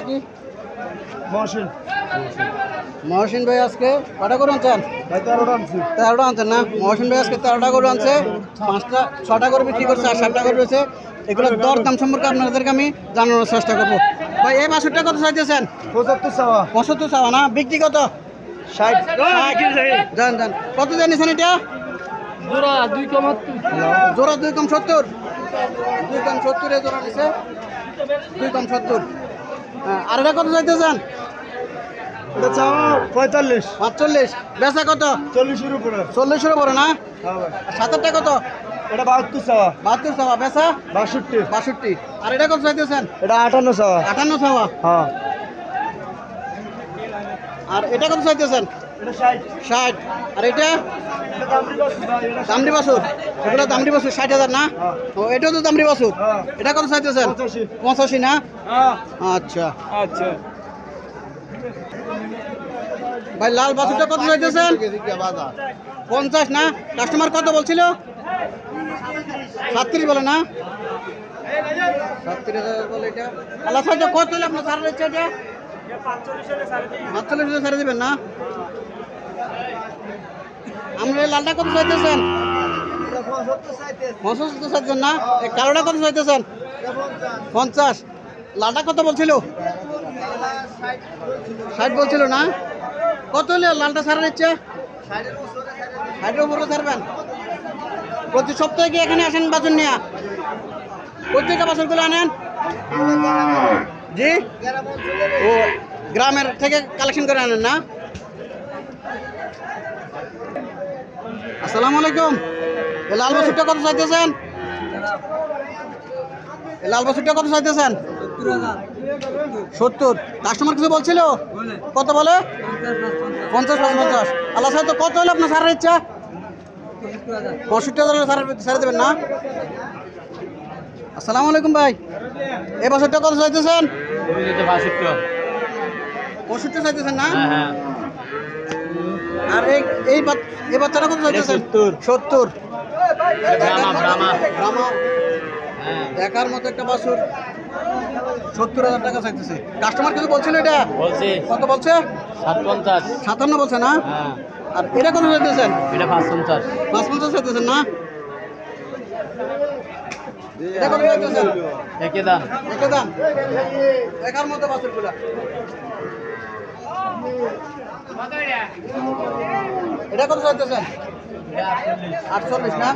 কি মহসিন মহসিন ভাই আজকে কটা করে আনছেন? 13টা আনছেন না? মহসিন ভাই আজকে 13টা করে আনছে, 6টা করে বিক্রি করছে আর 7টা করে রয়েছে। এগুলো দর দাম সম্পর্কে আপনাদেরকে আমি জানানোর চেষ্টা করবো। ভাই এই বাছুরটা কত চাইতেছেন? 75 চাওয়া না? বিক্রি কত? 60। জান জান কত জানিয়েছেন এটা? জোড়া 2 কম 70। 2 কম 70 এ জোড়া নিছে, 2 কম 70। আর এটা কত চাইতেছেন? এটা চাওয়া 45 45। বেচা কত? 40-এর উপরে। 40-এর উপরে না? হ্যাঁ ভাই। 7টা কত? এটা 72 চাওয়া। 72 চাওয়া। বেচা 62। 62। আর এটা কত চাইতেছেন? এটা 58 চাওয়া। 58 চাওয়া। হ্যাঁ। আর এটা কত চাইতেছেন? এটা 60। 60। আর এটা এটা দামড়ি বাছুর ভাই, এটা দামড়ি বাছুর। এগুলো দামড়ি বাছুর 60,000 না? হ্যাঁ। ও এটাও তো দামড়ি বাছুর। হ্যাঁ। এটা কত চাইতেছেন? 85। 85 না? হ্যাঁ। আচ্ছা আচ্ছা। ভাই লাল বাছুরটা কত চাইতেছেন? 50 না? কাস্টমার কত বলছিল? 37 বলে না? 37,000 বলে এটা। আল্লাহ সাহায্য কত হলে আপনার ছাড়া দিচ্ছে এটা? 45 ছাড়ে দেবেন না? আমরা এই লালটা কত চাইতেছেন? 75 চাইতেছেন না? এই কালোটা কত চাইতেছেন? 50। লালটা কত বলছিল? 60 বলছিল না? কত হলে লালটা ছাড়া দিচ্ছে? 60-এর উপরে ছাড়বেন? প্রতি সপ্তাহে কি এখানে আসেন বাছুর নিয়ে? প্রত্যেকটা বাছুরগুলো আনেন? জি, ও গ্রামের থেকে কালেকশন করে আনেন না? আসসালামু আলাইকুম। এই লাল বাছুরটা কত চাইতেছেন? এই লাল বাছুরটা কত চাইতেছেন? 70। কাস্টমার কিছু বলছিল? কত বলে? 50-55। আল্লাহ সাহেব তো কত হলে আপনার ছাড়ার ইচ্ছা? 65,000 ছেড়ে দেবেন না? আসসালামু আলাইকুম ভাই। এই বাছুরটা কত চাইতেছেন? 65 চাইতেছেন না? আর এই বাচ্চাটা কত চাইতেছেন? 70। দেখার মতো একটা বাছুর, 70,000 টাকা চাইতেছে। কাস্টমার কিছু বলছিল এটা? কত বলছে? 57 বলছে না? আর এটা কত চাইতেছেন? এটা 55 চাইতেছেন না? এটা কত চাইতেছেন? একই দাম। একই দাম। দেখার মতো বাছুরগুলা। এটা কত চাইতেছেন? 48 না?